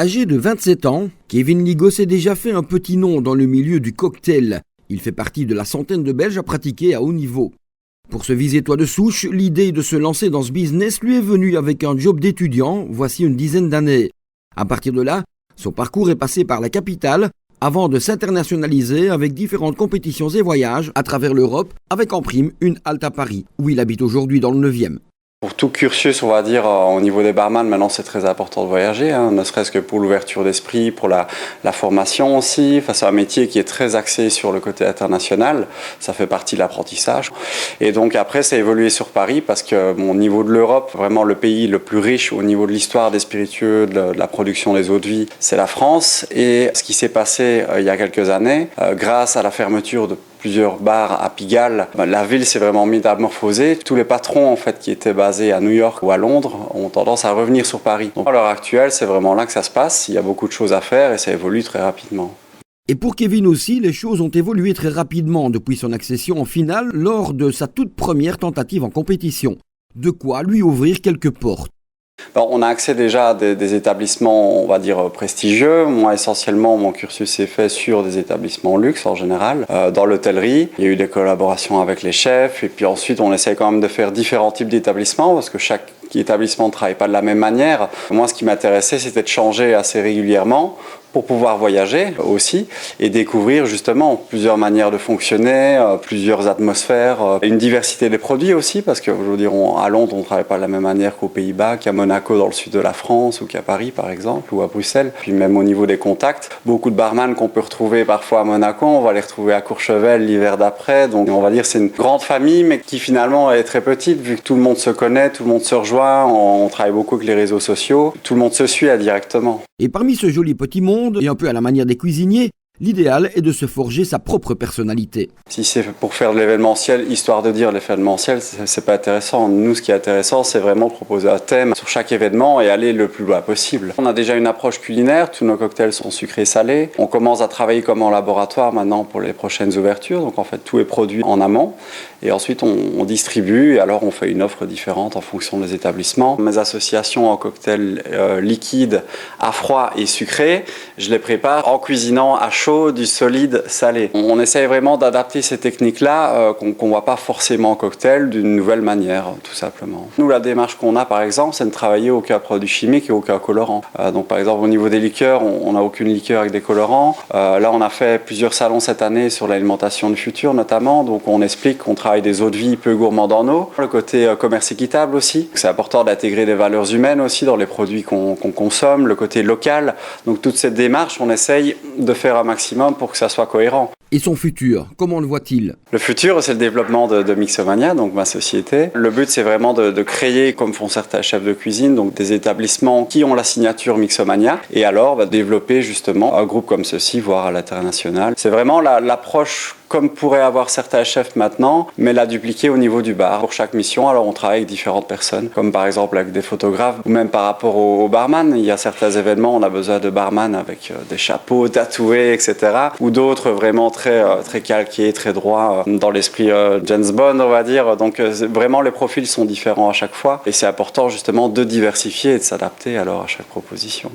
Âgé de 27 ans, Kevin Ligo s'est déjà fait un petit nom dans le milieu du cocktail. Il fait partie de la centaine de Belges à pratiquer à haut niveau. Pour se viser toit de souche, l'idée de se lancer dans ce business lui est venue avec un job d'étudiant, voici une dizaine d'années. À partir de là, son parcours est passé par la capitale, avant de s'internationaliser avec différentes compétitions et voyages à travers l'Europe, avec en prime une halte à Paris, où il habite aujourd'hui dans le 9e. Pour tout cursus, on va dire, au niveau des barman, maintenant c'est très important de voyager, ne serait-ce que pour l'ouverture d'esprit, pour la formation aussi. Enfin, c'est un métier qui est très axé sur le côté international, ça fait partie de l'apprentissage. Et donc après, ça a évolué sur Paris parce que au niveau de l'Europe, vraiment le pays le plus riche au niveau de l'histoire des spiritueux, de la production des eaux de vie, c'est la France. Et ce qui s'est passé il y a quelques années, grâce à la fermeture de plusieurs bars à Pigalle, la ville s'est vraiment métamorphosée. Tous les patrons en fait qui étaient basés à New York ou à Londres ont tendance à revenir sur Paris. Donc à l'heure actuelle, c'est vraiment là que ça se passe. Il y a beaucoup de choses à faire et ça évolue très rapidement. Et pour Kevin aussi, les choses ont évolué très rapidement depuis son accession en finale lors de sa toute première tentative en compétition. De quoi lui ouvrir quelques portes. On a accès déjà à des établissements, on va dire, prestigieux. Moi, essentiellement, mon cursus s'est fait sur des établissements luxe en général. Dans l'hôtellerie, il y a eu des collaborations avec les chefs. Et puis ensuite, on essaie quand même de faire différents types d'établissements parce que chaque établissement ne travaille pas de la même manière. Moi, ce qui m'intéressait, c'était de changer assez régulièrement pour pouvoir voyager aussi et découvrir justement plusieurs manières de fonctionner, plusieurs atmosphères, une diversité des produits aussi parce que je veux dire, à Londres on ne travaille pas de la même manière qu'aux Pays-Bas, qu'à Monaco dans le sud de la France ou qu'à Paris par exemple ou à Bruxelles. Puis même au niveau des contacts, beaucoup de barman qu'on peut retrouver parfois à Monaco, on va les retrouver à Courchevel l'hiver d'après. Donc on va dire c'est une grande famille mais qui finalement est très petite vu que tout le monde se connaît, tout le monde se rejoint, on travaille beaucoup avec les réseaux sociaux, tout le monde se suit indirectement. Et parmi ce joli petit monde, et un peu à la manière des cuisiniers, l'idéal est de se forger sa propre personnalité. Si c'est pour faire de l'événementiel, histoire de dire l'événementiel, c'est pas intéressant. Nous, ce qui est intéressant, c'est vraiment proposer un thème sur chaque événement et aller le plus loin possible. On a déjà une approche culinaire, tous nos cocktails sont sucrés salés. On commence à travailler comme en laboratoire maintenant pour les prochaines ouvertures. Donc en fait, tout est produit en amont. Et ensuite, on distribue et alors on fait une offre différente en fonction des établissements. Mes associations en cocktail liquide, à froid et sucré, je les prépare en cuisinant à chaud du solide salé. On essaye vraiment d'adapter ces techniques-là qu'on ne voit pas forcément en cocktail d'une nouvelle manière, tout simplement. Nous, la démarche qu'on a, par exemple, c'est de travailler aucun produit chimique et aucun colorant. Donc, par exemple, au niveau des liqueurs, on n'a aucune liqueur avec des colorants. Là, on a fait plusieurs salons cette année sur l'alimentation du futur, notamment. Donc, on explique qu'on travaille des eaux de vie peu gourmandes en eau. Le côté commerce équitable aussi. C'est important d'intégrer des valeurs humaines aussi dans les produits qu'on consomme. Le côté local. Donc, toute cette démarche, on essaye de faire un maximum pour que ça soit cohérent. Et son futur, comment le voit-il? Le futur, c'est le développement de Mixomania, donc ma société. Le but, c'est vraiment de créer, comme font certains chefs de cuisine, donc des établissements qui ont la signature Mixomania, et alors développer justement un groupe comme ceci, voire à l'international. C'est vraiment l'approche comme pourraient avoir certains chefs maintenant, mais la dupliquer au niveau du bar. Pour chaque mission, alors on travaille avec différentes personnes, comme par exemple avec des photographes, ou même par rapport aux barman. Il y a certains événements, on a besoin de barman avec des chapeaux tatoués, etc. Ou d'autres vraiment très calqués, très droits, dans l'esprit James Bond, on va dire. Donc vraiment, les profils sont différents à chaque fois. Et c'est important justement de diversifier et de s'adapter alors à chaque proposition.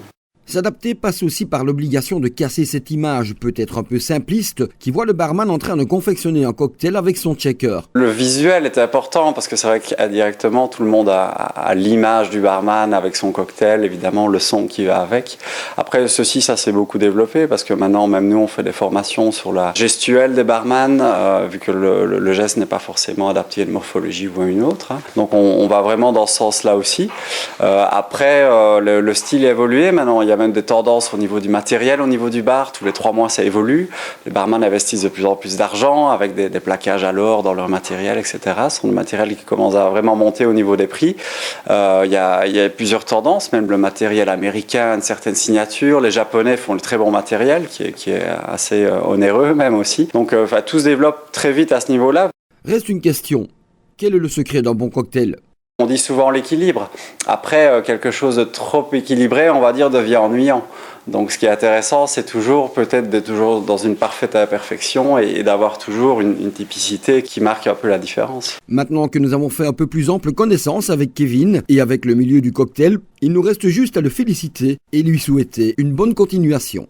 S'adapter passe aussi par l'obligation de casser cette image, peut-être un peu simpliste, qui voit le barman en train de confectionner un cocktail avec son checker. Le visuel est important parce que c'est vrai qu'indirectement tout le monde a l'image du barman avec son cocktail, évidemment le son qui va avec. Après ceci, ça s'est beaucoup développé parce que maintenant même nous on fait des formations sur la gestuelle des barman, vu que le geste n'est pas forcément adapté à une morphologie ou à une autre. Donc on va vraiment dans ce sens-là aussi. Après le style a évolué, maintenant il y a même des tendances au niveau du matériel, au niveau du bar. Tous les 3 mois, ça évolue. Les barman investissent de plus en plus d'argent avec des plaquages à l'or dans leur matériel, etc. Ce sont des matériels qui commencent à vraiment monter au niveau des prix. Il y a plusieurs tendances, même le matériel américain a une certaine signature. Les Japonais font le très bon matériel, qui est assez onéreux même aussi. Donc tout se développe très vite à ce niveau-là. Reste une question. Quel est le secret d'un bon cocktail ? On dit souvent l'équilibre. Après, quelque chose de trop équilibré, on va dire, devient ennuyant. Donc ce qui est intéressant, c'est toujours peut-être d'être toujours dans une parfaite imperfection et d'avoir toujours une typicité qui marque un peu la différence. Maintenant que nous avons fait un peu plus ample connaissance avec Kevin et avec le milieu du cocktail, il nous reste juste à le féliciter et lui souhaiter une bonne continuation.